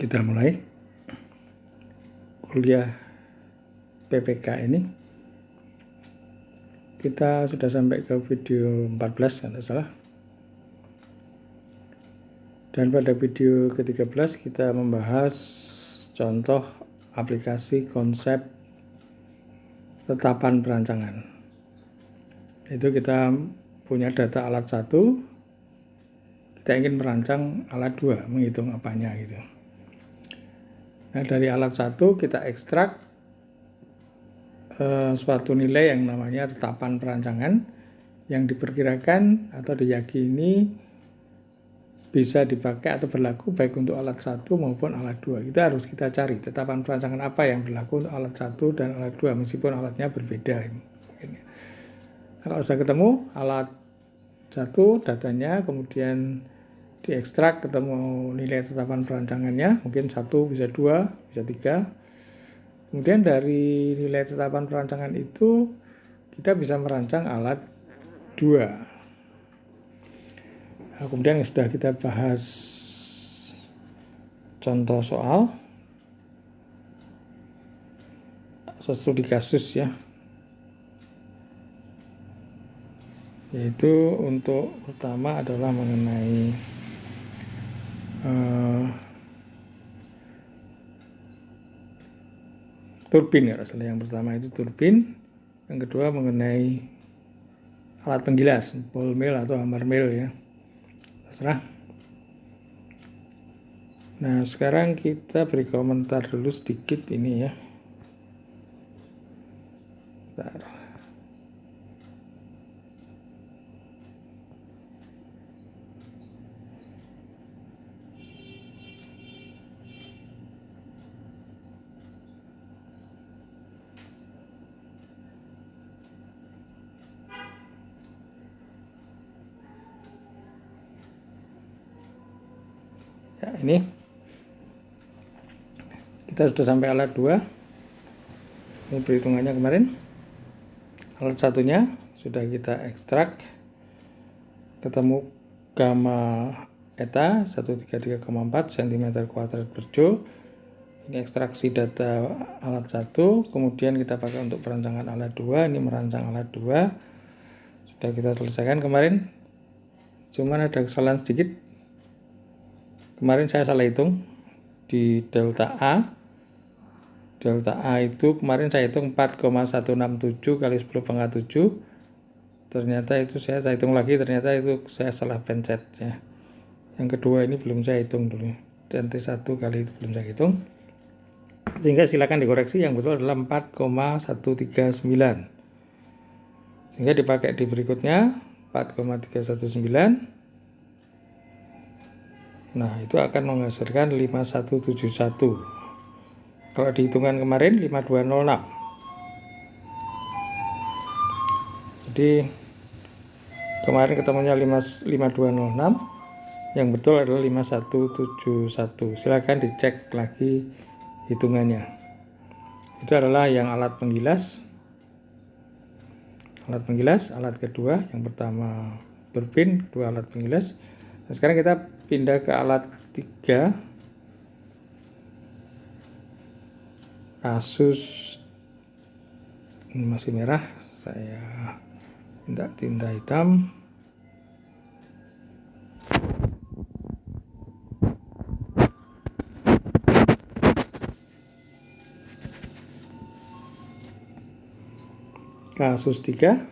Kita mulai kuliah PPK ini. Kita sudah sampai ke video 14 kalau tidak salah. Dan pada video ke-13 kita membahas contoh aplikasi konsep tetapan perancangan. Itu kita punya data alat 1, kita ingin merancang alat 2, menghitung apanya gitu. Nah, dari alat 1 kita ekstrak suatu nilai yang namanya tetapan perancangan yang diperkirakan atau diyakini bisa dipakai atau berlaku baik untuk alat 1 maupun alat 2. Kita harus kita cari tetapan perancangan apa yang berlaku untuk alat 1 dan alat 2 meskipun alatnya berbeda. Kalau sudah ketemu alat 1 datanya, kemudian diekstrak, ketemu nilai tetapan perancangannya, mungkin 1 bisa 2, bisa 3. Kemudian dari nilai tetapan perancangan itu kita bisa merancang alat 2. Nah, kemudian sudah kita bahas contoh soal studi kasus ya, yaitu untuk pertama adalah mengenai turbin ya, yang pertama itu turbin, yang kedua mengenai alat penggilas, ball mill atau hammer mill ya, terserah. Nah, sekarang kita beri komentar dulu sedikit ini ya. Bentar. Ya, ini kita sudah sampai alat 2. Ini perhitungannya kemarin. Alat satunya sudah kita ekstrak, ketemu gamma eta 133,4 cm² per joule. Ini ekstraksi data alat 1, kemudian kita pakai untuk perancangan alat 2. Ini merancang alat 2 sudah kita selesaikan kemarin, cuman ada kesalahan sedikit. Kemarin saya salah hitung di delta A. Delta A itu kemarin saya hitung 4,167 kali 10⁻⁷. Ternyata itu saya hitung lagi, ternyata itu saya salah pencet ya. Yang kedua ini belum saya hitung dulu, dan T1 kali itu belum saya hitung, sehingga silakan dikoreksi. Yang betul adalah 4,139, sehingga dipakai di berikutnya 4,319. Nah, itu akan menghasilkan 5171. Kalau dihitungan kemarin 5206. Jadi kemarin ketemunya 5206, yang betul adalah 5171. Silakan dicek lagi hitungannya. Itu adalah yang alat penggilas. Alat penggilas, alat kedua, yang pertama turbin, kedua alat penggilas. Nah, sekarang kita pindah ke alat 3. Kasus ini masih merah, saya minta tinta hitam. Kasus 3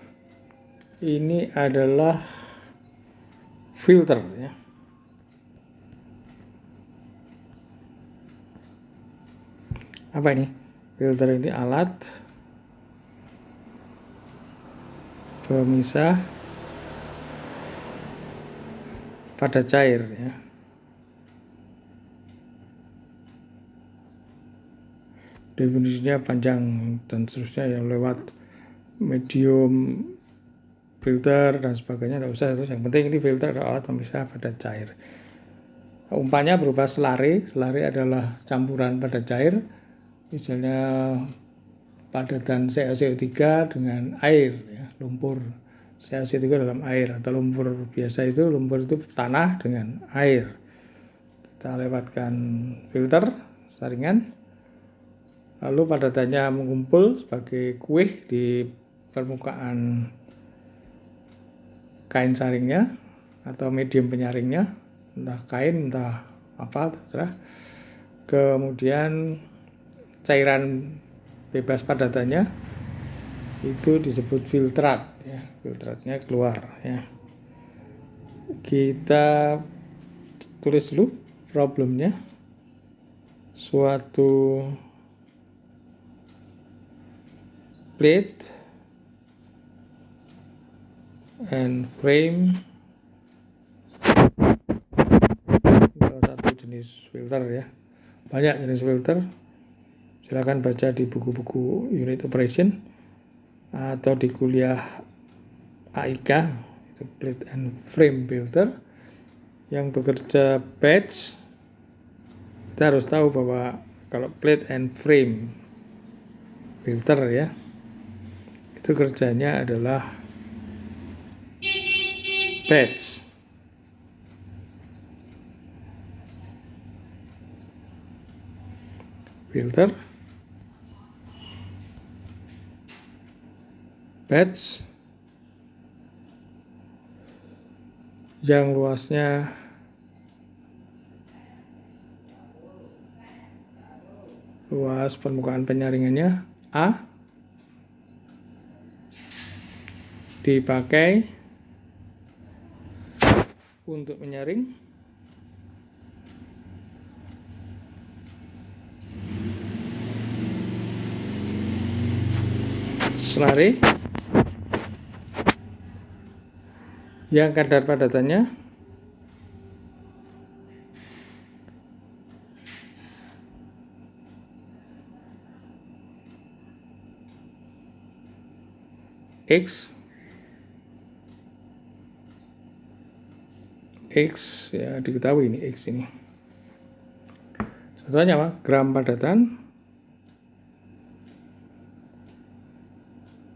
ini adalah filter ya. Apa ini? Filter ini alat pemisah pada cair ya. Definisinya panjang dan seterusnya, yang lewat medium filter dan sebagainya tidak usah. Yang penting ini filter adalah alat pemisah pada cair. Umpannya berupa selare. Selare adalah campuran pada cair, misalnya padatan CaCO3 dengan air ya, lumpur CaCO3 dalam air, atau lumpur biasa itu, lumpur itu tanah dengan air. kita lewatkan filter saringan, lalu padatannya mengumpul sebagai kueh di permukaan kain saringnya atau medium penyaringnya, entah kain entah apa terserah. Kemudian cairan bebas padatannya itu disebut filtrat ya, filtratnya keluar ya. Kita tulis dulu problemnya. Suatu plate and frame, salah satu jenis filter ya, banyak jenis filter, silakan baca di buku-buku unit operation atau di kuliah AIK, itu plate and frame filter yang bekerja batch. Kita harus tahu bahwa kalau plate and frame filter ya, itu kerjanya adalah batch. Filter, batch, yang luasnya luas permukaan penyaringannya A, dipakai untuk menyaring selare yang kadar padatannya X ya, diketahui ini X ini. Satuannya apa? Gram padatan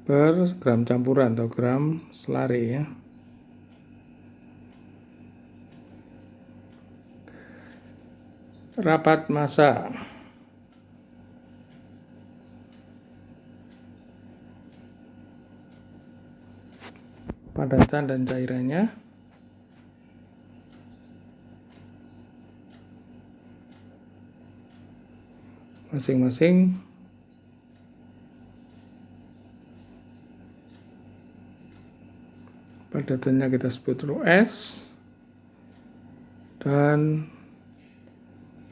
per gram campuran atau gram selare ya. Rapat massa padatan dan cairannya masing-masing padatannya kita sebut rho S dan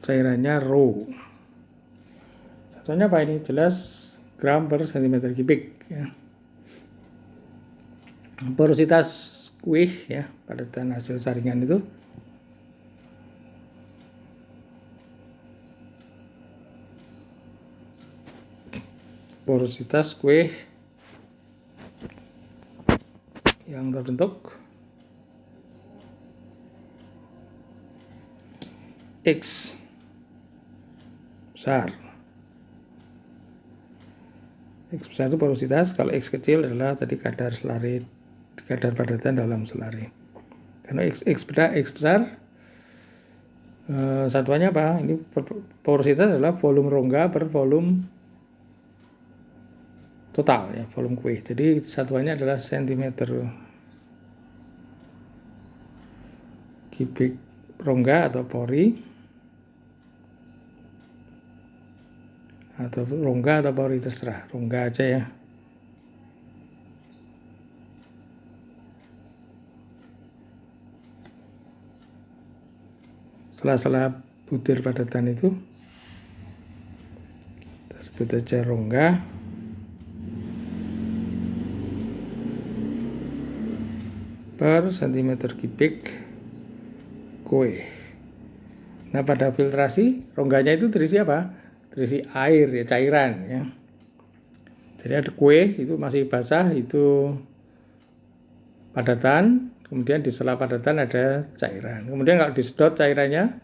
cairannya rho. Satunya apa ini? Jelas gram per cm kubik ya. Porositas kueh ya, padatan hasil saringan itu porositas kueh yang terbentuk X besar. X besar itu porositas, kalau X kecil adalah tadi kadar selare, kadar padatan dalam selare. Karena X besar, satuannya apa? Ini porositas adalah volume rongga per volume total ya, volume kueh. Jadi satuannya adalah sentimeter kubik rongga atau pori, atau rongga atau pori terserah, rongga aja ya. Sela-sela butir padatan itu kita sebut aja rongga per centimeter kubik kueh. Nah, pada filtrasi rongganya itu terisi apa? Terisi air ya, cairan ya. Jadi ada kueh itu masih basah, itu padatan, kemudian di sela padatan ada cairan. Kemudian kalau disedot cairannya,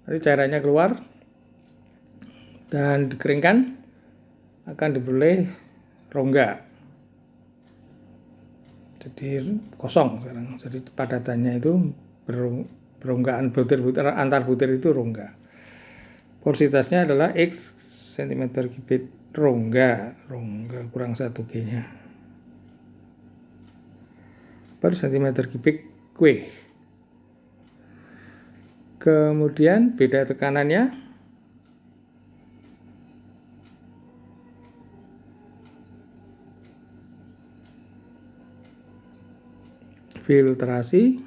nanti cairannya keluar dan dikeringkan, akan diperoleh rongga. Jadi kosong sekarang. Jadi padatannya itu ronggaan butir-butir antar butir itu rongga. Porositasnya adalah X cm kubik rongga kurang 1 G-nya per cm kubik kue. Kemudian beda tekanannya filtrasi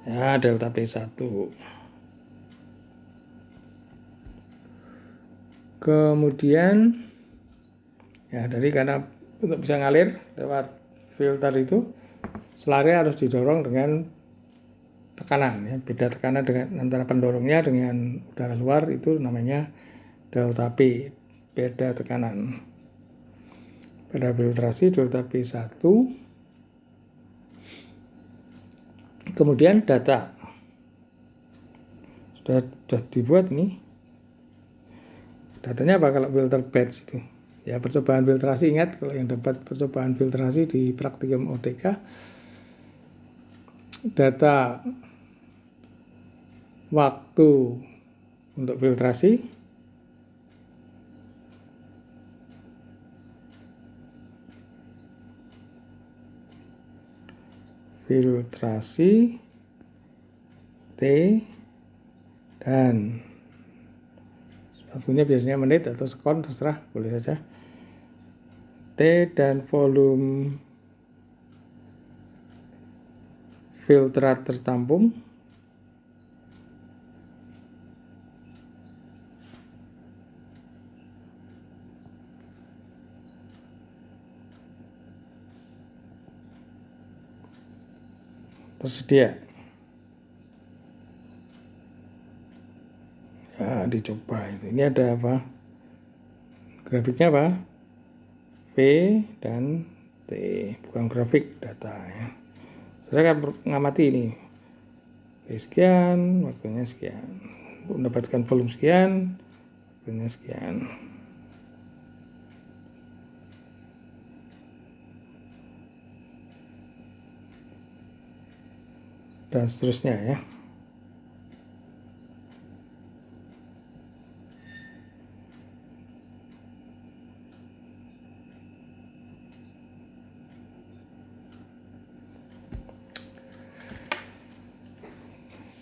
ya delta P1. Kemudian ya karena untuk bisa ngalir lewat filter itu selare harus didorong dengan tekanan ya, beda tekanan dengan antara pendorongnya dengan udara luar itu namanya delta P, beda tekanan. Pada filtrasi delta P1. Kemudian data sudah dibuat nih. Datanya apa kalau filter batch itu? Ya percobaan filtrasi, ingat kalau yang dapat percobaan filtrasi di praktikum OTK, data waktu untuk filtrasi T dan waktunya biasanya menit atau sekon, terserah, boleh saja. T dan volume filtrat tertampung tersedia. Ya, dicoba itu. Ini ada apa? Grafiknya apa? P dan T, bukan grafik, data ya. Saya akan mengamati ini. P sekian, waktunya sekian. Mendapatkan volume sekian, waktunya sekian. Dan seterusnya ya.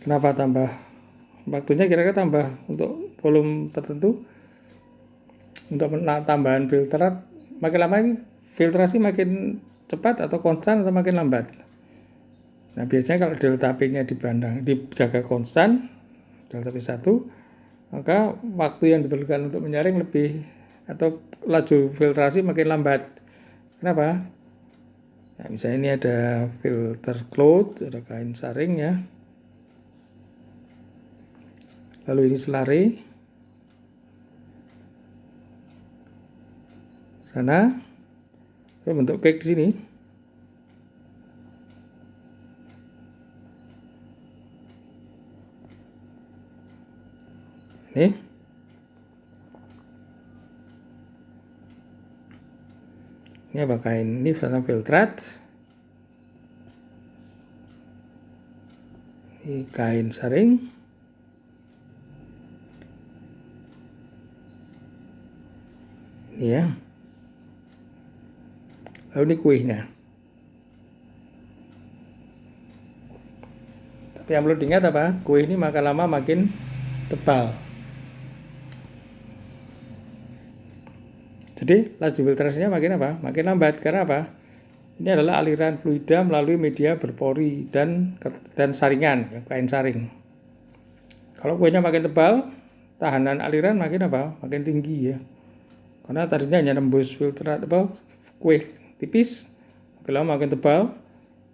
Kenapa tambah waktunya? Kira-kira tambah untuk volume tertentu, untuk tambahan filtrat makin lama filtrasi makin cepat atau konstan atau makin lambat. Nah biasanya kalau delta P-nya dijaga konstan, delta P1, maka waktu yang diperlukan untuk menyaring lebih atau laju filtrasi makin lambat. Kenapa? Nah, misalnya ini ada filter cloth, ada kain saring ya. Lalu ini selare. Sana. Bentuk cake di sini. Ini. Ini apa kain? Ini sana filtrat. Ini kain saring. Ini ya. Lalu ini kuehnya. Tapi yang perlu diingat apa? Kue ini makin lama makin tebal. Jadi laju filtrasinya makin apa? Makin lambat. Karena apa? Ini adalah aliran fluida melalui media berpori dan saringan, kain saring. Kalau kuenya makin tebal, tahanan aliran makin apa? Makin tinggi ya. Karena tadinya hanya nembus filtrat kue tipis, makin lama makin tebal.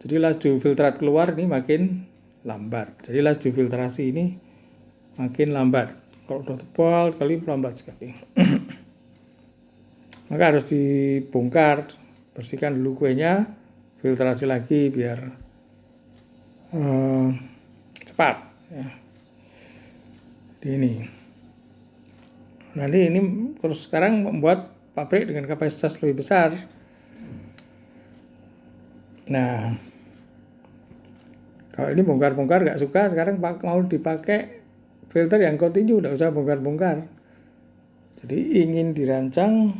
Jadi laju filtrat keluar ini makin lambat. Jadi laju filtrasi ini makin lambat. Kalau udah tebal kali lambat sekali. Maka harus dibongkar, bersihkan dulu kuenya, filtrasi lagi biar cepat ya. Ini nanti ini terus sekarang membuat pabrik dengan kapasitas lebih besar. Nah Kalau ini bongkar-bongkar nggak suka, sekarang mau dipakai filter yang continue, nggak usah bongkar-bongkar. Jadi ingin dirancang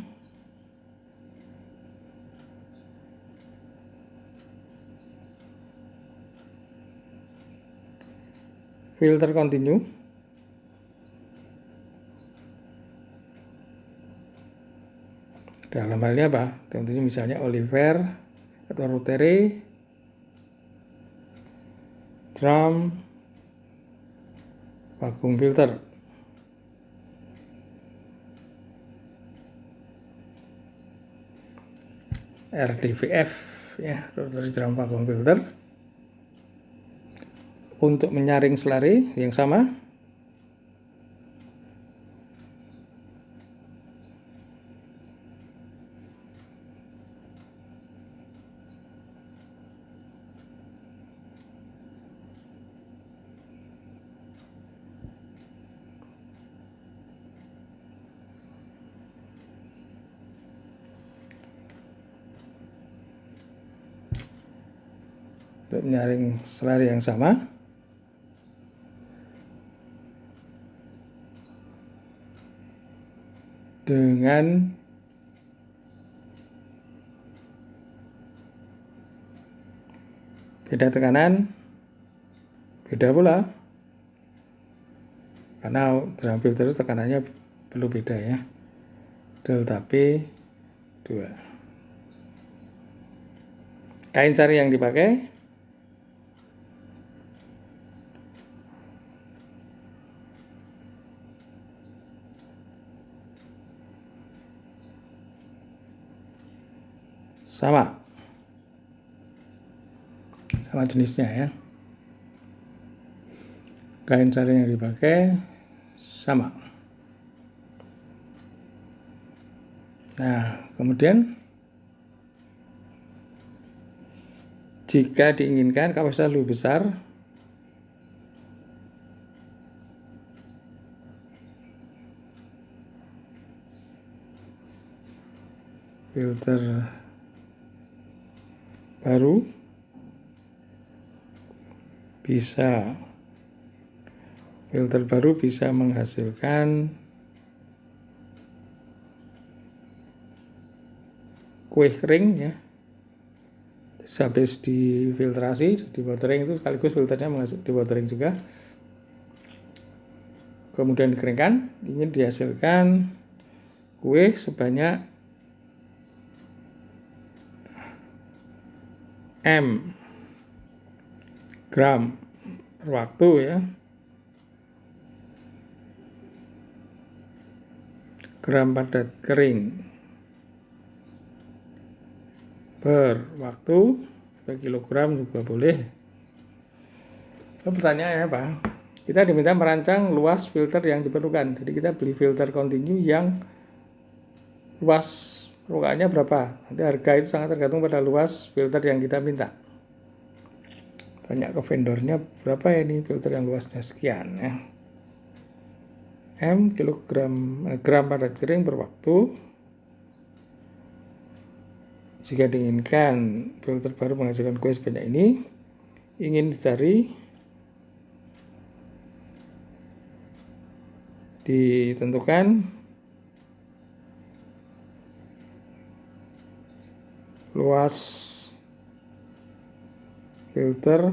filter continue. Dalam hal ini apa? Tentunya misalnya Oliver atau Rotary, drum, vacuum filter. RDVF ya, Rotary drum vacuum filter. Untuk menyaring selari yang sama, untuk menyaring selari yang sama, dengan beda tekanan, beda pula, karena drum filter tekanannya perlu beda ya, delta P 2. Kain sari yang dipakai sama jenisnya ya. Kain sari yang dipakai sama. Nah, kemudian jika diinginkan kapasitas lebih besar, filter baru bisa menghasilkan kue kering ya. Habis difiltrasi, di watering itu sekaligus filternya di watering juga. Kemudian dikeringkan, ingin dihasilkan kue sebanyak M gram per waktu ya. Gram padat kering per waktu, atau kilogram juga boleh. Pertanyaannya apa? Kita diminta merancang luas filter yang diperlukan. Jadi kita beli filter continue yang luas permukaannya berapa. Nanti harga itu sangat tergantung pada luas filter yang kita minta. Tanya ke vendornya, berapa ya ini filter yang luasnya sekian ya. M gram padat kering per waktu. Jika diinginkan filter baru menghasilkan kue sebanyak ini, ingin dicari, ditentukan luas filter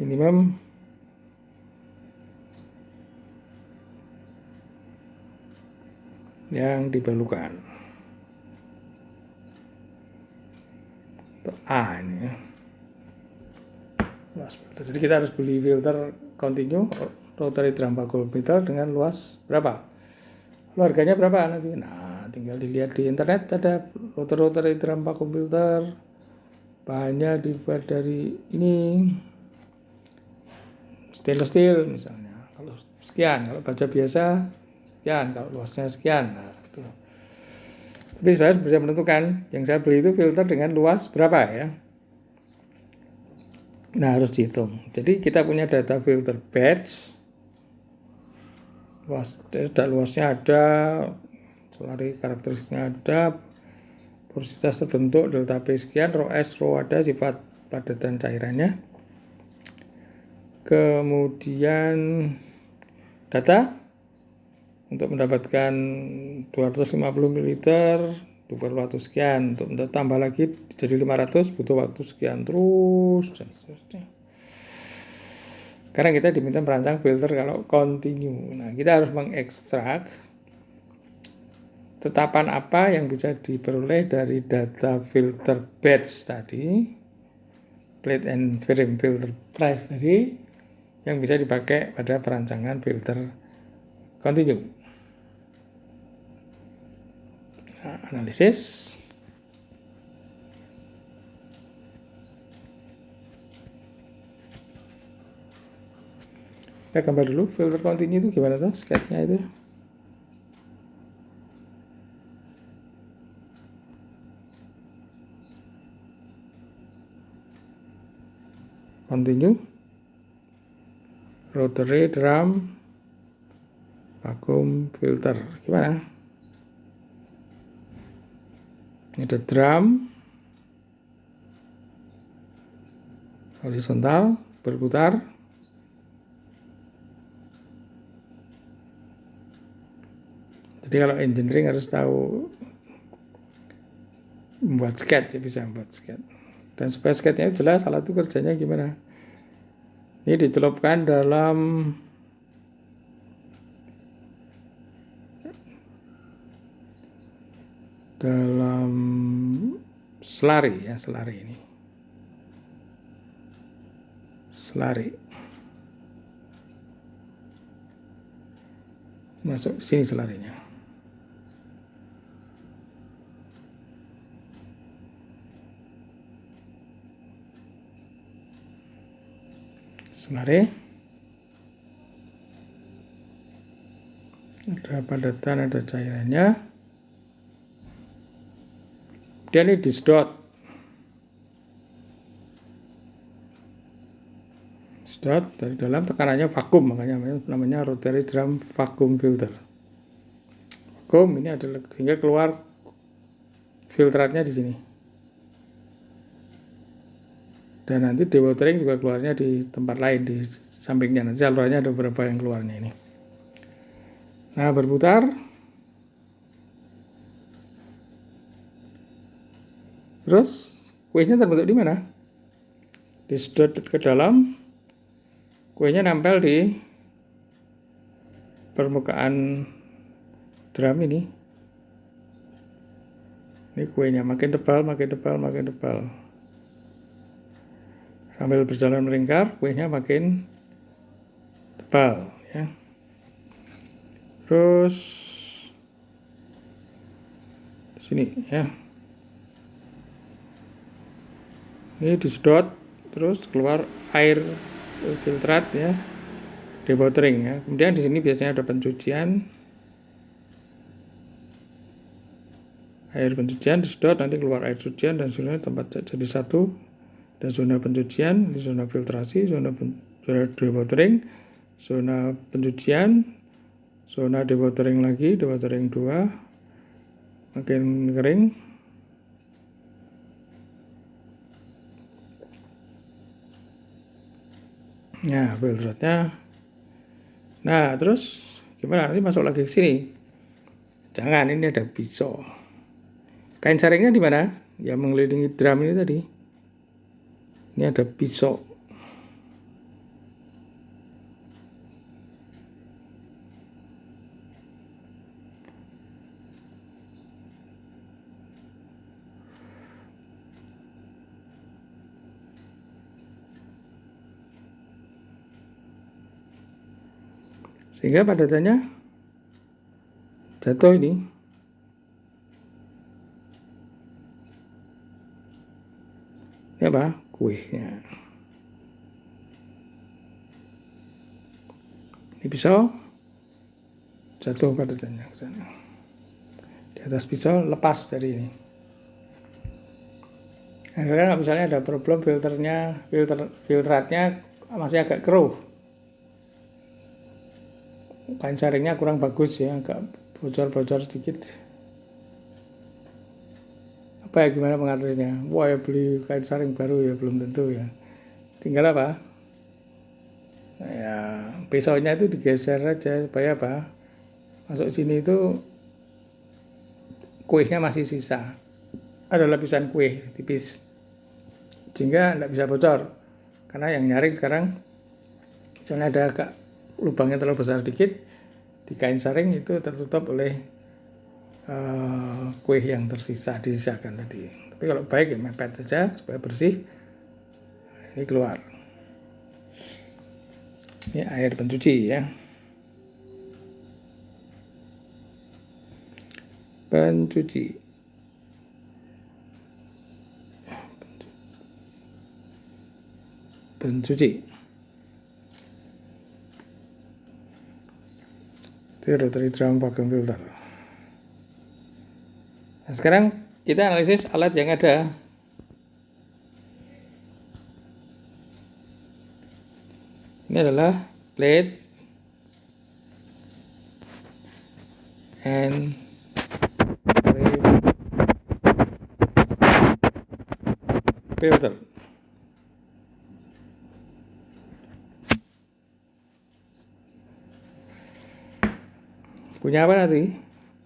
minimum yang diperlukan. A ini ya. Luas filter. Jadi kita harus beli filter continue rotary drum vacuum filter dengan luas berapa? Harganya berapa nanti? Nah, tinggal dilihat di internet, ada rotary drum vacuum filter. Bahannya dibuat dari ini stainless steel misalnya. Kalau sekian, kalau baja biasa sekian, kalau luasnya sekian. Nah, itu. Tapi saya bisa menentukan yang saya beli itu filter dengan luas berapa ya. Nah, harus dihitung. Jadi kita punya data filter batch. Luasnya ada, selari karakteristiknya ada, porositas terbentuk delta P sekian, rho S, rho ada, sifat padatan cairannya. Kemudian data untuk mendapatkan 250 ml butuh waktu sekian, untuk tambah lagi jadi 500 butuh waktu sekian, terus dan seterusnya. Sekarang kita diminta merancang filter kalau continue. Nah, kita harus mengekstrak tetapan apa yang bisa diperoleh dari data filter batch tadi, plate and frame filter price tadi, yang bisa dipakai pada perancangan filter continue. Nah, analisis. Kita gambar dulu filter continue itu gimana tuh sketnya itu. Continue, rotary drum, vacuum filter, gimana? Ini ada drum, horizontal, berputar. Jadi kalau engineering harus tahu membuat sketch, ya bisa membuat sketch. Dan supaya sketchnya jelas, alat itu kerjanya gimana. Ini dicelupkan dalam selari, ya, selari ini. Selari. Masuk sini selarinya. Selari. Ada padatan, ada cairannya. Dia ini disedot. Sedot dari dalam, tekanannya vakum, makanya namanya rotary drum vacuum filter. Vakum ini adalah sehingga keluar filtratnya di sini. Dan nanti dewatering juga keluarnya di tempat lain, di sampingnya. Nanti salurannya ada beberapa yang keluarnya ini. Nah, berputar. Terus kuenya terbentuk di mana? Disedot ke dalam. Kuenya nempel di permukaan drum ini. Ini kuenya makin tebal, makin tebal, makin tebal. Sambil berjalan melingkar, kuenya makin tebal, ya. Terus sini, ya. Ini disedot, terus keluar air filtrat, ya, dewatering, ya. Kemudian di sini biasanya ada pencucian, air pencucian disedot, nanti keluar air cucian dan sebenarnya tempat jadi satu. Dan zona pencucian, di zona filtrasi, zona dewatering, zona pencucian, zona dewatering lagi, dewatering 2, makin kering. Nah, filtratnya. Nah, terus gimana? Nanti masuk lagi ke sini. Jangan, ini ada pisau. Kain saringnya di mana? Ya, mengelilingi drum ini tadi. Ini ada pisau. Sehingga padatannya jatuh ini. Ini apa? Kuehnya. Ini pisau jatuh padatannya ke sana. Di atas pisau lepas dari ini. Nah, misalnya ada problem filtratnya masih agak keruh. Kain saringnya kurang bagus, ya, agak bocor-bocor sedikit. Apa ya, gimana mengatasinya? Wah, ya beli kain saring baru, ya belum tentu, ya. Tinggal apa? Ya, pisaunya itu digeser aja supaya apa? Masuk sini itu kuehnya masih sisa. Ada lapisan kue tipis. Sehingga tidak bisa bocor. Karena yang nyaring sekarang misalnya ada agak lubangnya terlalu besar dikit, di kain saring itu tertutup oleh kue yang disisakan tadi. Tapi kalau baik ya mepet saja supaya bersih. Ini keluar. Ini air pencuci ya. Pencuci. Itu rotary drum vacuum filter. Nah, sekarang kita analisis alat yang ada. Ini adalah plate and filter. Punya apa nanti?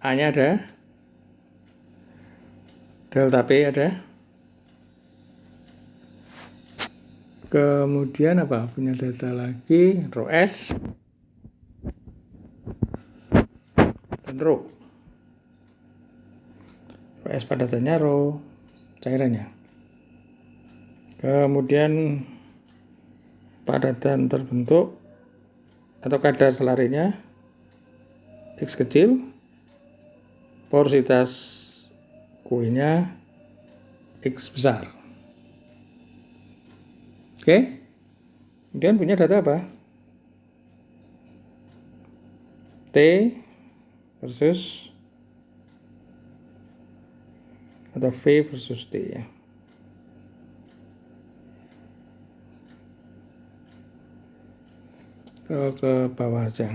A-nya ada, delta P ada, kemudian apa? Punya delta lagi, rho S dan rho. Rho S padatannya, rho cairannya. Kemudian padatan terbentuk atau kadar selarinya X kecil, porositas kuenya X besar. Oke. Kemudian punya data apa? T versus atau V versus T ya. Ke bawah aja.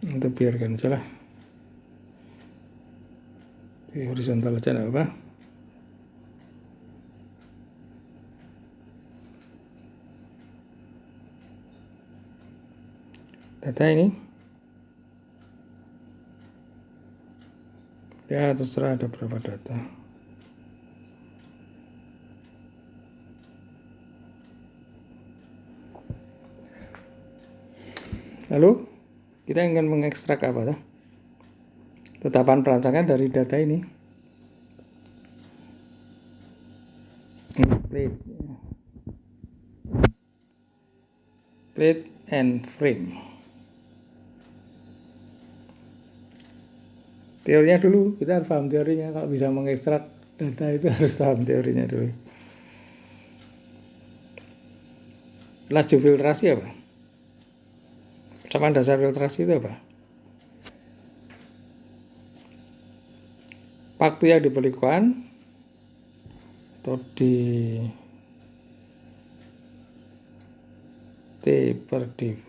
Itu biarkan aja lah. Di horizontal aja enggak apa. Data ini ya terserah ada berapa data. Lalu kita ingin mengekstrak apa? Tetapan perancangan dari data ini. Plate and frame. Teorinya dulu, kita harus paham teorinya. Kalau bisa mengekstrak data itu harus paham teorinya dulu. Laju filtrasi apa? Sama dasar filtrasi itu apa? Waktu yang diberikan atau di T per dV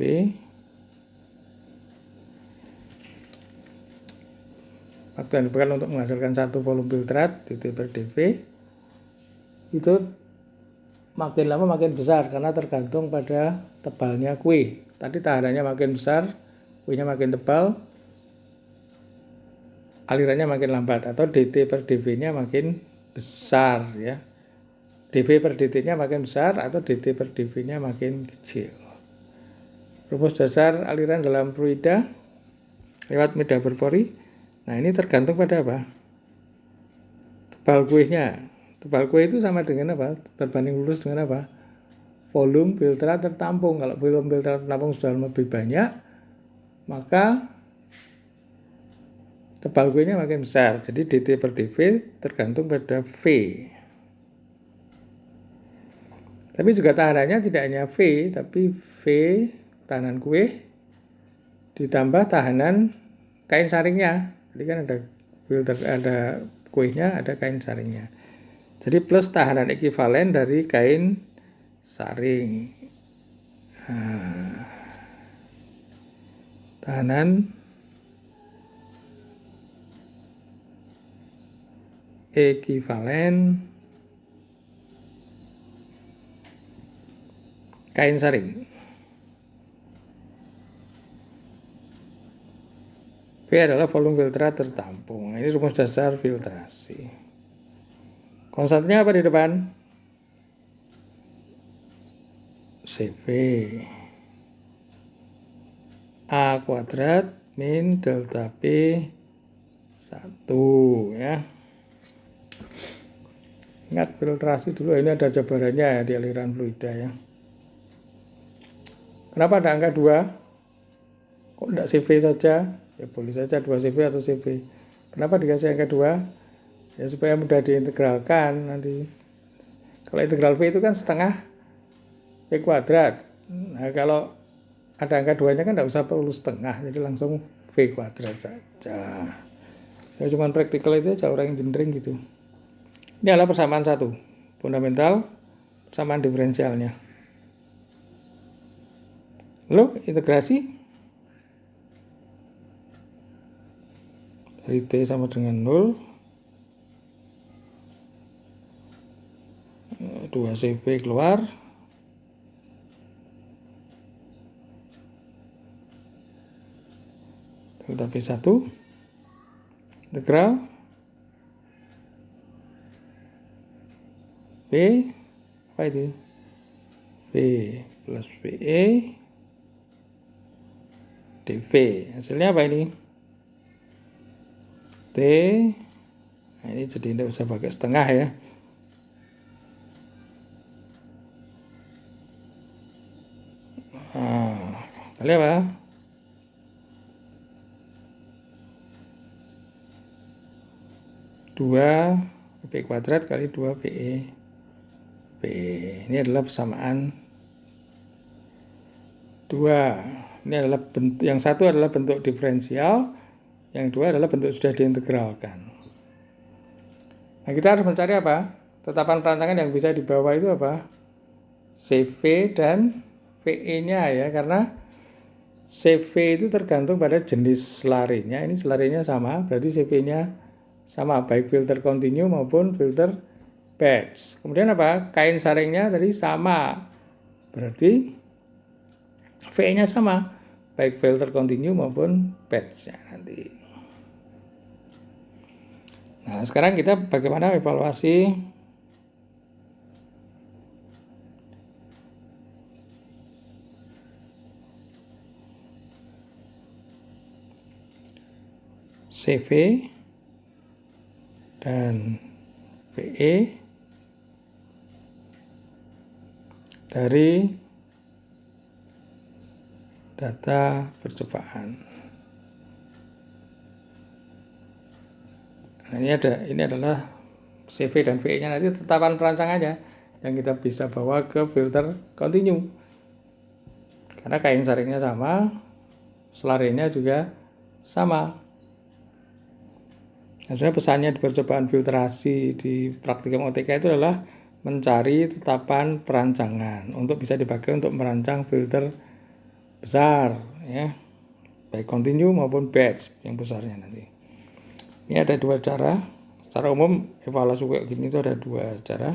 waktu yang diberikan untuk menghasilkan satu volume filtrat di T per dV itu makin lama makin besar karena tergantung pada tebalnya kue. Tadi tahanannya makin besar, kuenya makin tebal, alirannya makin lambat atau dt per dv-nya makin besar ya. dv per dt-nya makin besar atau dt per dv-nya makin kecil. Rumus dasar aliran dalam fluida lewat media berpori. Nah, ini tergantung pada apa? Tebal kuenya. Tebal kue itu sama dengan apa? Berbanding lurus dengan apa? Volume filtrat tertampung. Kalau volume filtrat tertampung sudah lebih banyak, maka tebal kuenya makin besar. Jadi dt per dv tergantung pada V. Tapi juga tahanannya tidak hanya V, tapi V tahanan kue ditambah tahanan kain saringnya. Jadi kan ada filter, ada kuenya, ada kain saringnya. Jadi plus tahanan ekuivalen dari kain saring. Nah, tahanan ekuivalen kain saring. V adalah volume filtrat tertampung. Ini rumus dasar filtrasi. Konstantnya apa di depan? CV. A kuadrat min delta P 1 ya. Ingat filtrasi dulu, ini ada jabarannya ya di aliran fluida ya. Kenapa ada angka 2? Kok tidak CV saja? Ya boleh saja 2 CV atau CV. Kenapa dikasih angka 2? Ya supaya mudah diintegralkan nanti. Kalau integral V itu kan setengah P kuadrat. Nah kalau ada angka 2-nya kan tidak usah perlu setengah, jadi langsung V kuadrat saja. Ya cuman praktikal itu aja, orang engineering gitu. Ini adalah persamaan 1, fundamental persamaan diferensialnya. Lalu integrasi dari T sama dengan 0, 2 CV keluar, delta P1 integral V apa itu? V plus VE dV. Hasilnya apa ini? T. Nah, ini jadi tidak usah pakai setengah ya. Nah, kali apa? Dua P kuadrat kali 2 PE. Ini adalah persamaan 2. Ini adalah bentuk, yang satu adalah bentuk diferensial, yang dua adalah bentuk sudah diintegralkan. Nah, kita harus mencari apa? Tetapan perancangan yang bisa di bawah itu apa? CV dan VE-nya ya, karena CV itu tergantung pada jenis selarinya. Ini selarinya sama, berarti CV-nya sama, baik filter kontinu maupun filter batch. Kemudian apa? Kain saringnya tadi sama, berarti VE-nya sama, baik filter kontinu maupun batch ya nanti. Nah, sekarang kita bagaimana evaluasi CV dan VE dari data percobaan. Nah, ini adalah CV dan VE-nya, nanti tetapan perancangannya yang kita bisa bawa ke filter kontinu. Karena kain saringnya sama, selarinya juga sama. Nah, sebenarnya pesannya di percobaan filtrasi di praktikum OTK itu adalah mencari tetapan perancangan untuk bisa dipakai untuk merancang filter besar ya, baik kontinu maupun batch yang besarnya nanti. Ini ada dua cara. Secara umum evaluasi kayak gini itu ada dua cara.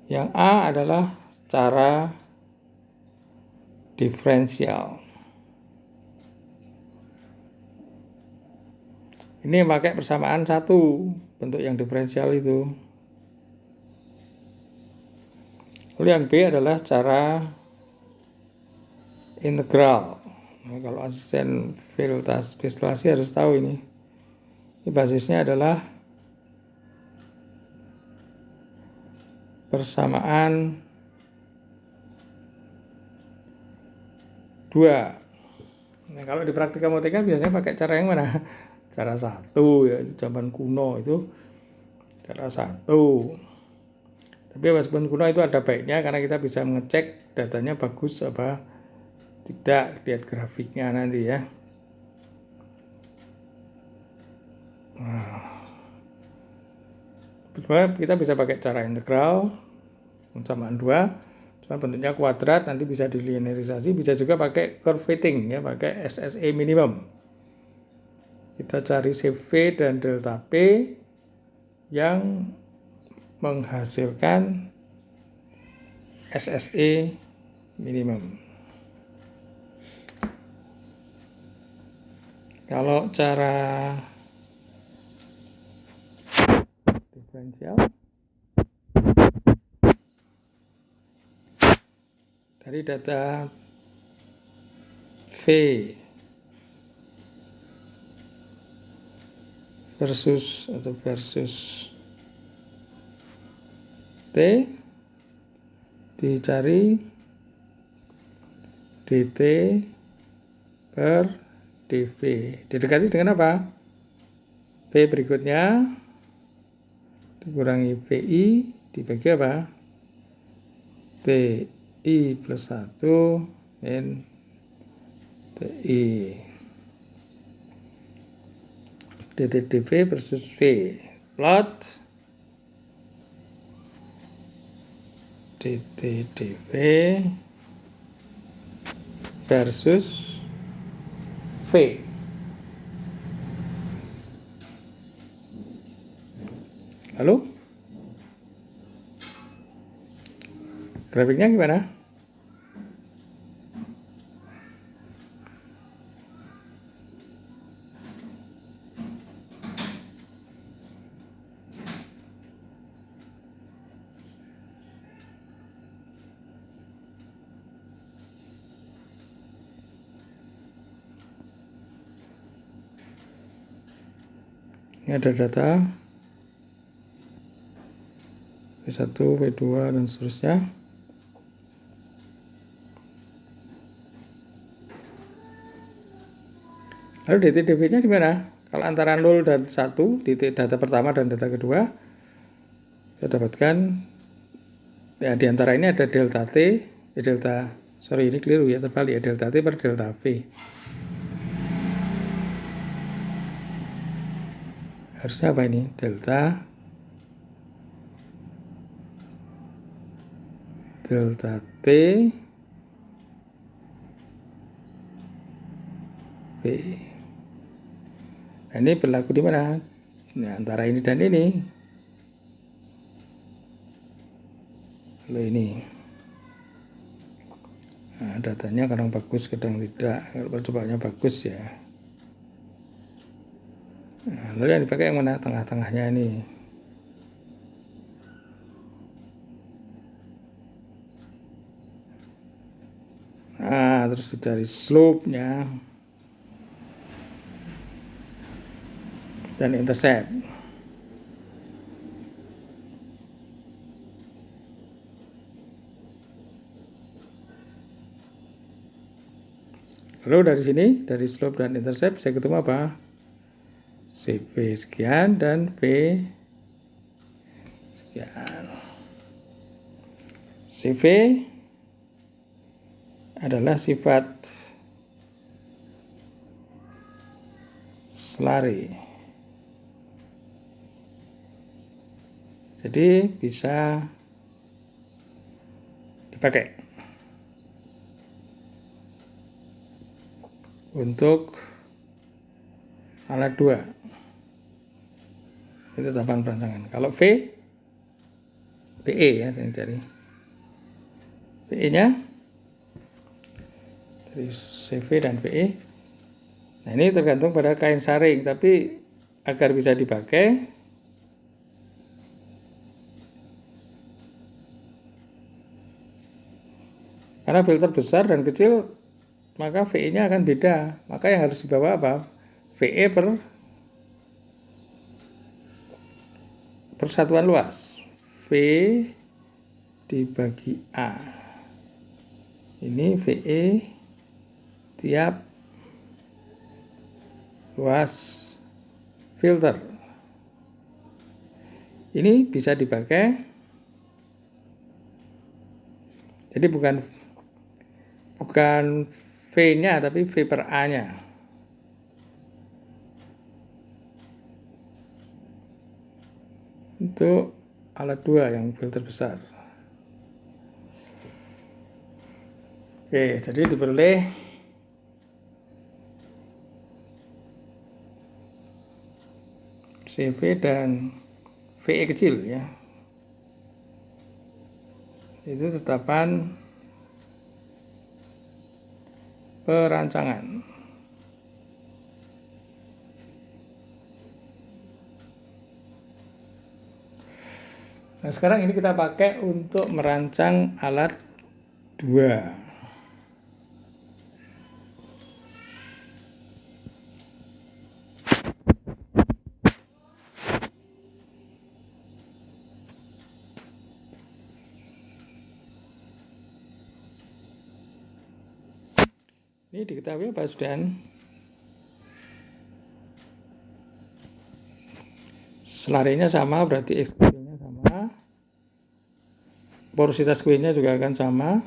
Yang A adalah cara diferensial. Ini pakai persamaan 1, bentuk yang diferensial itu. Lalu yang B adalah cara integral. Nah, kalau asisten filtrasi harus tahu ini. Ini basisnya adalah persamaan 2. Nah, kalau di praktika OTK biasanya pakai cara yang mana? Cara 1 ya, itu zaman kuno itu cara 1. Tapi walaupun kuno itu ada baiknya karena kita bisa mengecek datanya bagus apa tidak, lihat grafiknya nanti ya. Nah, kita bisa pakai cara integral persamaan 2, cuma bentuknya kuadrat, nanti bisa dilinearisasi, bisa juga pakai curve fitting ya, pakai SSE minimum. Kita cari CV dan delta P yang menghasilkan SSE minimum. Kalau cara diferensial dari data V versus T dicari DT per DV. Didekati dengan apa? V berikutnya dikurangi VI dibagi apa? TI plus 1 min TI. DTDV versus V. Plot DTDV versus V. Lalu grafiknya gimana? Ini ada data V1, V2 dan seterusnya. Lalu DTDV-nya di mana? Kalau antara 0 dan 1 di data pertama dan data kedua, kita dapatkan ya di antara ini ada delta T, ini keliru ya, terbalik ya, delta T per delta V. Harusnya apa ini? Delta T V. Nah, ini berlaku di mana? Nah, antara ini dan ini. Lalu ini. Nah, datanya kadang bagus, kadang tidak. Kalau percobaannya bagus ya. Nah, lalu yang dipakai yang mana? Tengah-tengahnya ini. Nah, terus dicari slope-nya dan intercept. Lalu dari sini, dari slope dan intercept, saya ketemu apa? CV sekian dan V sekian. CV adalah sifat selari. Jadi bisa dipakai untuk alat 2. Itu tahapan perancangan. Kalau VE ya, saya cari VE-nya dari CV dan VE. Nah, ini tergantung pada kain saring, tapi agar bisa dipakai karena filter besar dan kecil, maka VE-nya akan beda. Maka yang harus dibawa apa? VE per persatuan luas. V dibagi A. Ini VE tiap luas filter. Ini bisa dipakai. Jadi bukan V-nya tapi V per A-nya. Untuk alat 2 yang filter besar. Oke, jadi diperoleh CV dan VE kecil ya. Itu tetapan perancangan. Nah, sekarang ini kita pakai untuk merancang alat 2. Ini diketahui apa sudah? Selarinya sama, berarti X-nya sama. Porositas Q-nya juga akan sama.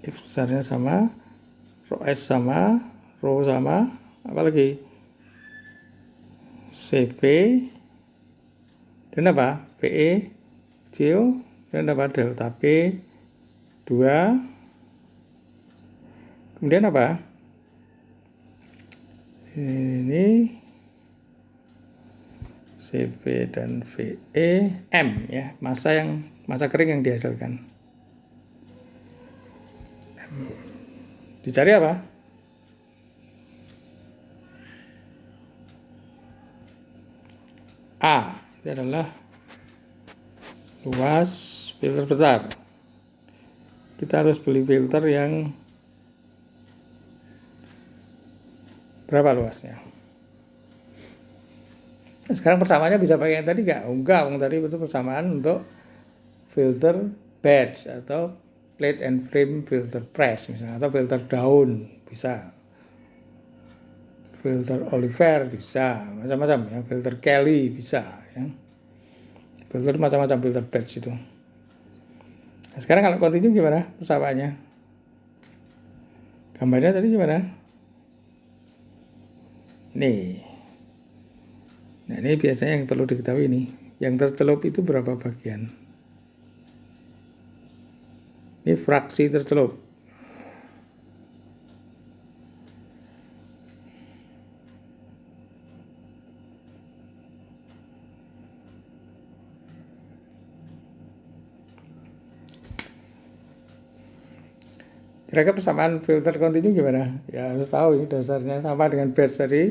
X besarnya sama. Rho S sama. Rho sama. Apalagi? CV. Dan apa? PE. Kecil. Dan apa? Delta P. 2. Kemudian apa? Ini CV dan VE M ya, massa kering yang dihasilkan. Dicari apa? A, itu adalah luas filter besar. Kita harus beli filter yang berapa luasnya? Sekarang persamaannya bisa pakai yang tadi nggak? Enggak, tadi itu persamaan untuk filter batch atau plate and frame filter press misalnya, atau filter daun bisa, filter Oliver bisa, macam-macam ya, filter Kelly bisa ya, filter macam-macam, filter batch itu. Nah, sekarang kalau continue gimana persamaannya? Gambarnya tadi gimana? Nih. Nah, ini biasanya yang perlu diketahui nih. Yang tercelup itu berapa bagian? Ini fraksi tercelup. Kira-kira persamaan filter kontinu gimana? Ya harus tahu ini dasarnya sama dengan batch tadi.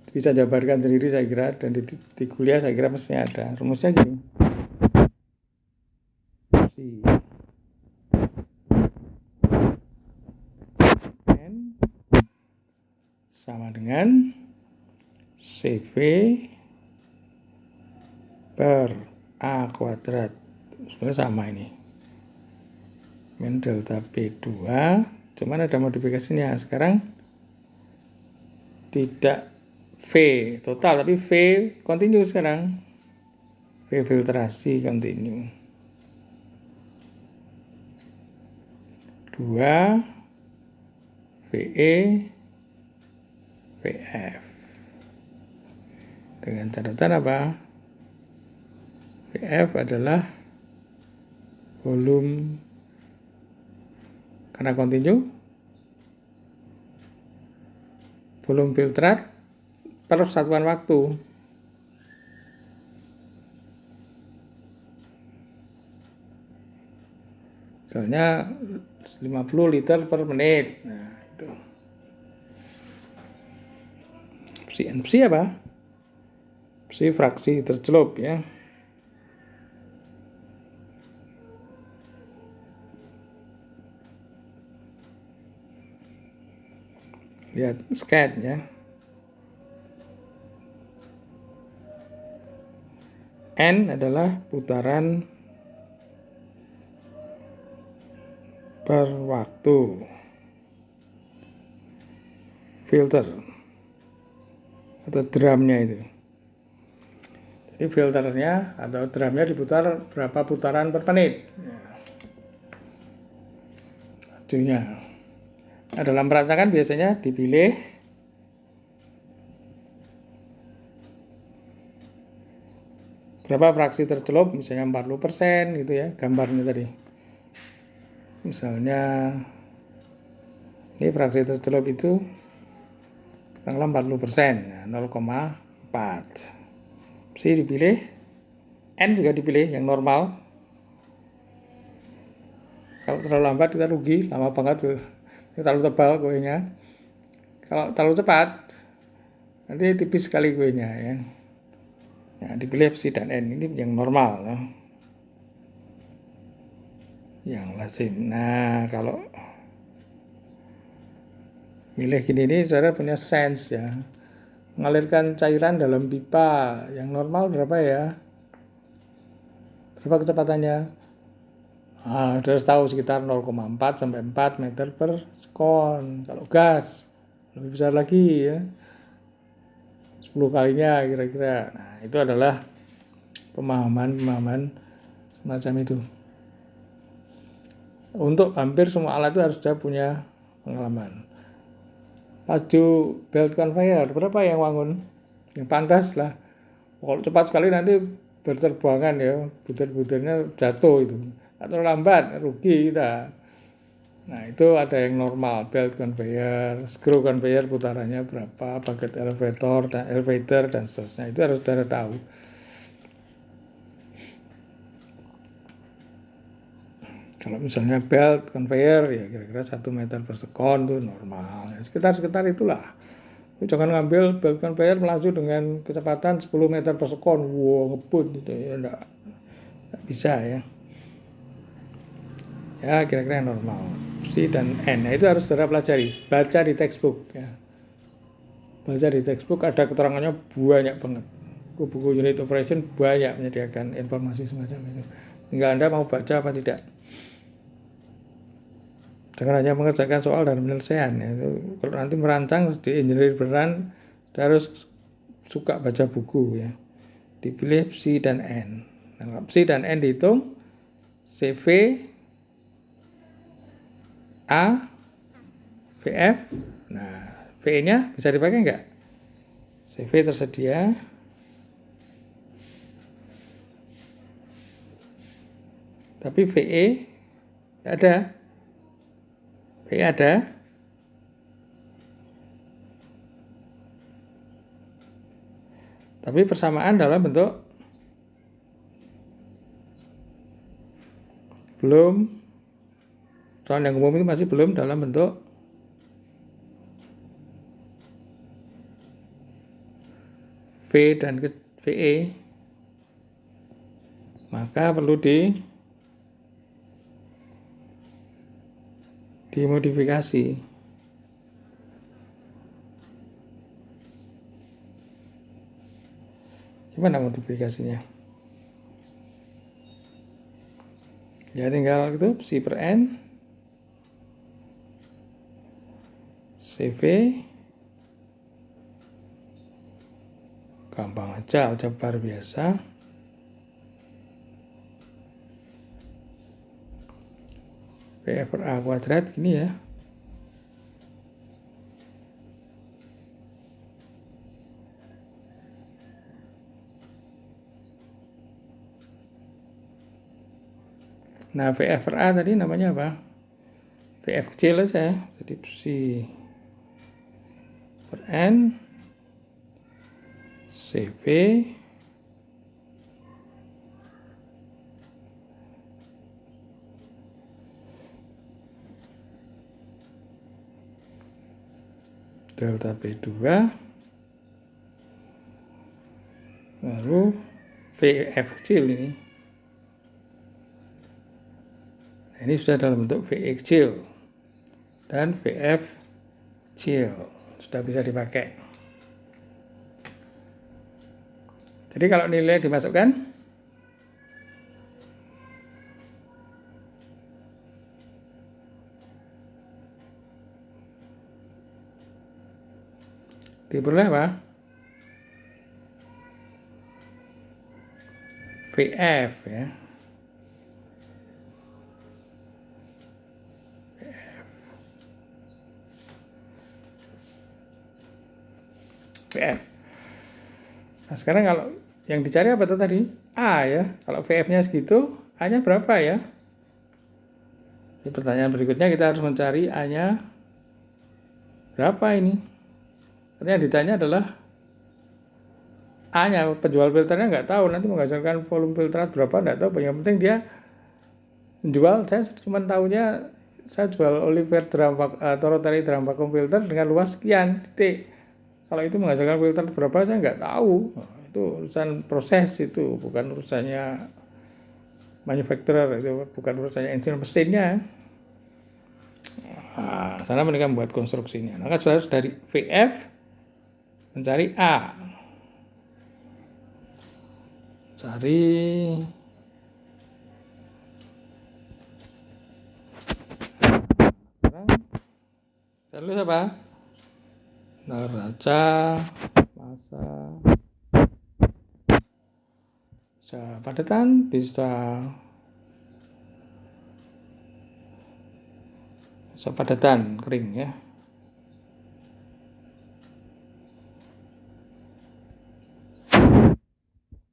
Bisa jabarkan sendiri saya kira, dan di kuliah saya kira mestinya ada. Rumusnya gini. N sama dengan CV per A kuadrat. Sebenarnya sama ini. Min delta P2. Cuman ada modifikasinya. Sekarang tidak V total, tapi V kontinu sekarang. V filtrasi kontinu. 2 VE VF. Dengan catatan apa? VF adalah volume karena kontinu, volume filtrat per satuan waktu. Misalnya 50 liter per menit. Nah, itu. Psi apa? Psi fraksi tercelup ya. Lihat scan ya. N adalah putaran per waktu filter atau drumnya itu. Jadi filternya atau drumnya diputar berapa putaran per menit. Aduhnya. Nah, dalam perancangan biasanya dipilih berapa fraksi tercelup, misalnya 40% gitu ya, gambarnya tadi. Misalnya ini fraksi tercelup itu katakanlah 40%, 0,4. Psi dipilih, N juga dipilih yang normal. Kalau terlalu lambat kita rugi, lama banget tuh. Ini terlalu tebal kuenya. Kalau terlalu cepat, nanti tipis sekali kuenya ya. Nah, dipilih psi dan N, ini yang normal ya. Yang lazim. Nah, kalau milih gini ini saudara punya sense ya. Mengalirkan cairan dalam pipa yang normal berapa ya? Berapa kecepatannya? Nah, harus tahu sekitar 0,4 sampai 4 meter per sekon. Kalau gas lebih besar lagi ya, 10 kalinya kira-kira. Nah, itu adalah pemahaman semacam itu. Untuk hampir semua alat itu harus sudah punya pengalaman. Laju belt conveyor berapa yang wangun? Yang pantas lah. Kalau cepat sekali nanti berterbangan ya, butir-butirnya jatuh itu. Atau lambat rugi kita. Nah, itu ada yang normal, belt conveyor, screw conveyor putarannya berapa, bucket elevator dan seterusnya. Itu harus saudara tahu. Kalau misalnya belt conveyor ya kira-kira 1 meter per sekon itu normal. Ya, sekitar itulah. Jangan ngambil belt conveyor melaju dengan kecepatan 10 meter per sekon. Wow, ngebut gitu ya, enggak bisa ya. Ya, kira-kira yang normal. C dan N. Nah, itu harus saudara pelajari. Baca di textbook ya. Baca di textbook ada keterangannya banyak banget. Buku unit operation banyak menyediakan informasi semacam itu. Tinggal Anda mau baca apa tidak. Jangan hanya mengerjakan soal dan penyelesaian ya. Kalau nanti merancang di engineer beneran harus suka baca buku ya. Dipilih psi dan N. Nah, psi dan N dihitung CV A VF. Nah, VE-nya bisa dipakai enggak? CV tersedia. Tapi VE ada. VE ada. Tapi persamaan dalam bentuk belum. Soal yang umum itu masih belum dalam bentuk V dan VE. Maka perlu dimodifikasi. Gimana modifikasinya? Ya tinggal itu psi per N CV, gampang aja, aljabar biasa. PF per A kuadrat gini ya. Nah, VF per A tadi namanya apa? VF kecil aja, jadi psi per N CV delta P2 lalu VF kecil ini. Nah, ini sudah dalam bentuk VE kecil dan VF kecil, sudah bisa dipakai. Jadi kalau nilai dimasukkan diperoleh apa? VF ya. VF. Nah, sekarang kalau yang dicari apa tuh tadi? A ya. Kalau VF-nya segitu, A-nya berapa ya? Jadi pertanyaan berikutnya kita harus mencari A-nya berapa ini? Artinya ditanya adalah A-nya, penjual filternya nggak tahu nanti menghasilkan volume filterat berapa, nggak tahu. Yang penting dia menjual, saya cuma tahunya saya jual Oliver atau rotary drum vacuum filter dengan luas sekian, titik. Kalau itu menghasilkan filter berapa saya nggak tahu. Itu urusan proses, itu bukan urusannya manufacturer, itu bukan urusannya engineer mesinnya. Nah, sana mereka membuat konstruksinya. Maka harus dari VF mencari A. Cari lalu apa? Neraca massa bisa padatan, bisa padatan kering ya.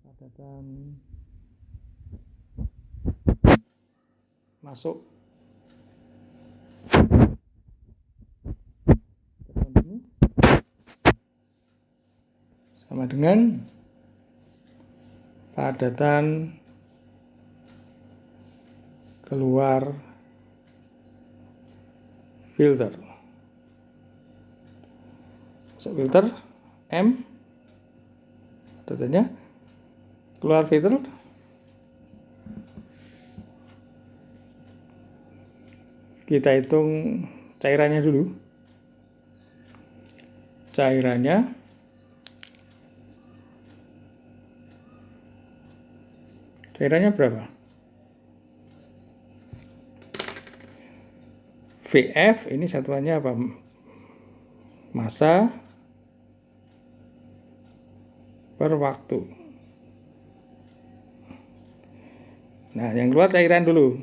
Padatan masuk sama dengan padatan keluar filter. Masuk filter M, padatannya keluar filter kita hitung cairannya dulu. Cairannya berapa? VF ini satuannya apa? Massa per waktu. Nah, yang keluar cairan dulu.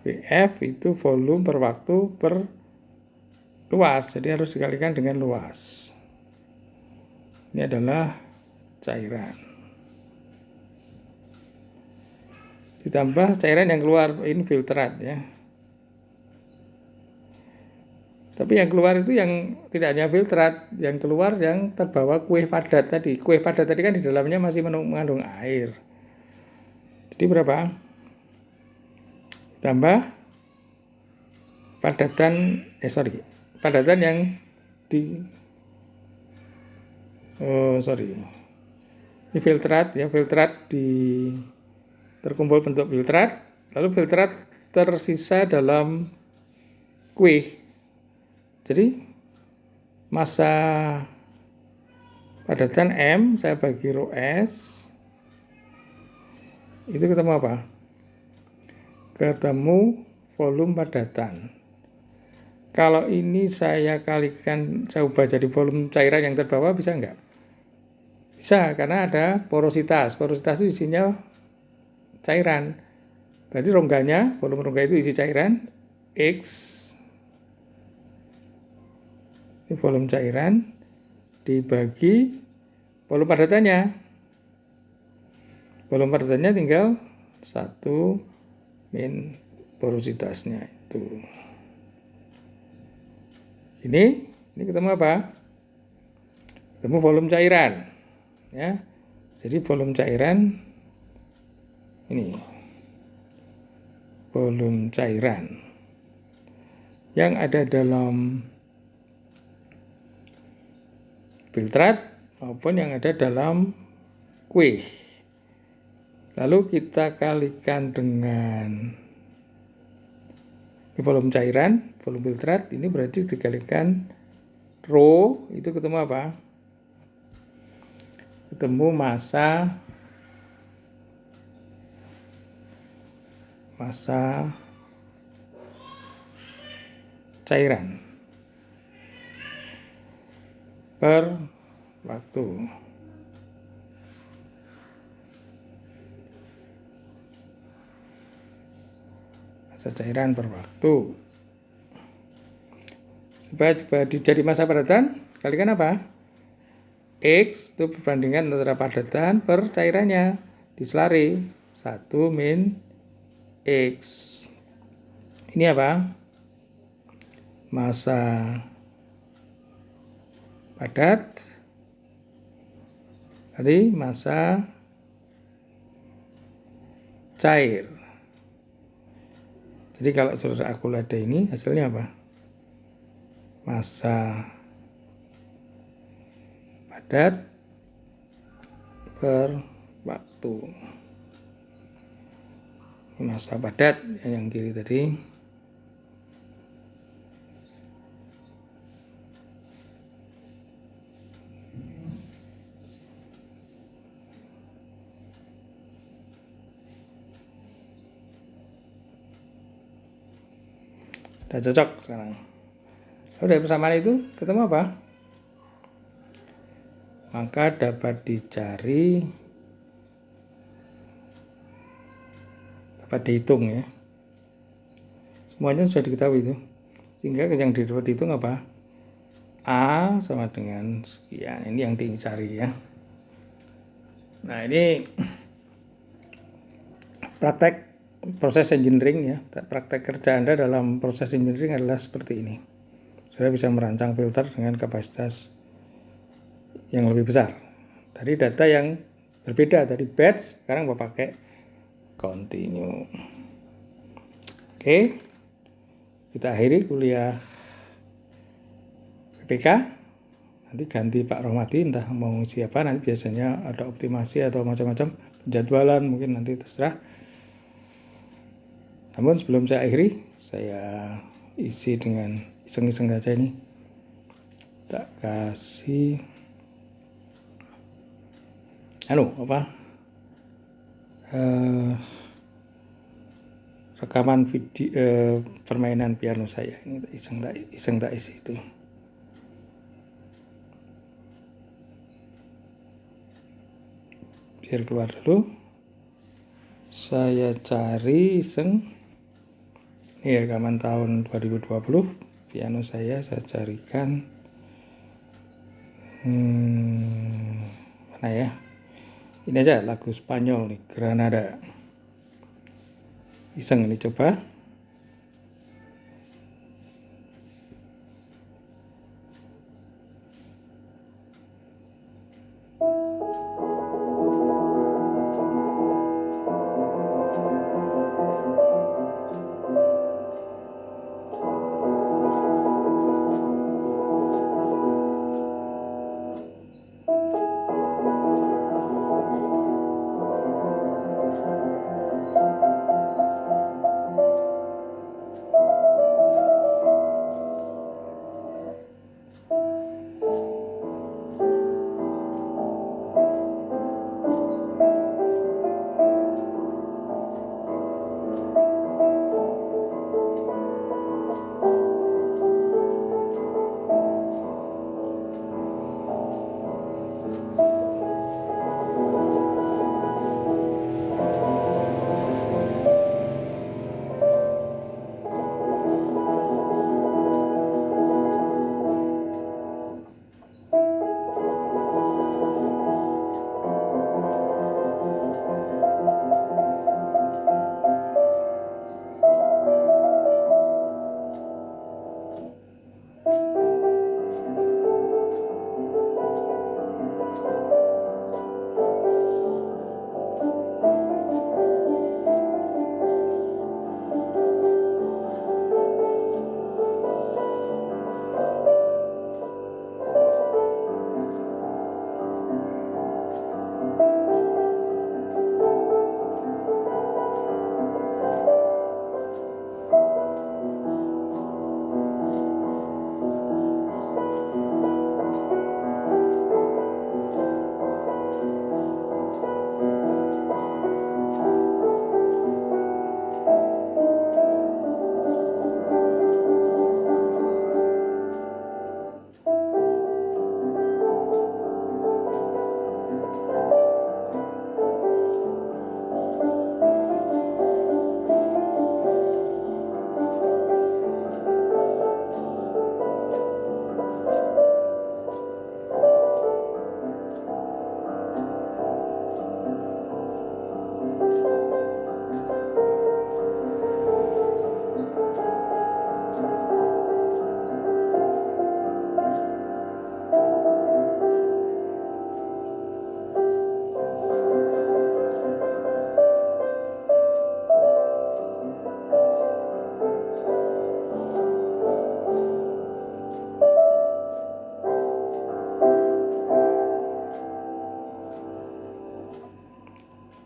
VF itu volume per waktu per luas, jadi harus dikalikan dengan luas. Ini adalah cairan. Ditambah cairan yang keluar ini filterat ya. Tapi yang keluar itu yang tidak hanya filterat, yang keluar yang terbawa kueh padat tadi. Kueh padat tadi kan di dalamnya masih mengandung air. Jadi berapa? Tambah padatan, padatan yang di ini filterat ya, filterat di terkumpul bentuk filterat, lalu filterat tersisa dalam kueh. Jadi massa padatan M saya bagi rho S, itu ketemu apa? Ketemu volume padatan. Kalau ini saya kalikan, saya ubah jadi volume cairan yang terbawa, bisa enggak? Bisa, karena ada porositas. Porositas itu isinya cairan. Berarti rongganya, volume rongga itu isi cairan, X, ini volume cairan, dibagi volume padatannya. Volume padatannya tinggal 1 min porositasnya itu. Ini ketemu apa? Ketemu volume cairan. Ya. Jadi volume cairan ini. Volume cairan yang ada dalam filterat maupun yang ada dalam kueh. Lalu kita kalikan dengan volume cairan, volume filterat, ini berarti dikalikan rho, itu ketemu apa? Ketemu massa cairan per waktu. Massa cairan per waktu. Supaya jadi massa padatan, kalikan apa? X itu perbandingan antara padatan per cairannya. Diselari 1 min X. Ini apa? Massa padat. Tadi massa cair. Jadi kalau saudara akulada ini hasilnya apa? Massa padat per waktu. Massa padat yang kiri tadi. Sudah cocok sekarang. Lalu dari persamaan itu ketemu apa? Maka dapat dicari, dapat dihitung ya. Semuanya sudah diketahui itu. Sehingga yang dapat dihitung apa? A sama dengan sekian. Ini yang dicari ya. Nah ini praktek proses engineering ya. Praktek kerja Anda dalam proses engineering adalah seperti ini. Saya bisa merancang filter dengan kapasitas yang lebih besar dari data yang berbeda. Tadi batch, sekarang mau pakai continue. Oke, kita akhiri kuliah PPK. Nanti ganti Pak Rohmadi, entah mau ngisi apa. Nanti biasanya ada optimasi atau macam-macam penjadwalan, mungkin nanti terserah. Namun sebelum saya akhiri, saya isi dengan iseng-iseng saja ini. Tak kasih rekaman video permainan piano saya ini iseng tak isi itu. Biar keluar dulu. Saya cari iseng. Ini rekaman tahun 2020 piano saya carikan mana ya? Ini aja lagu Spanyol nih, Granada. Iseng ini coba.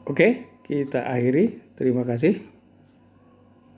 Oke, kita akhiri. Terima kasih.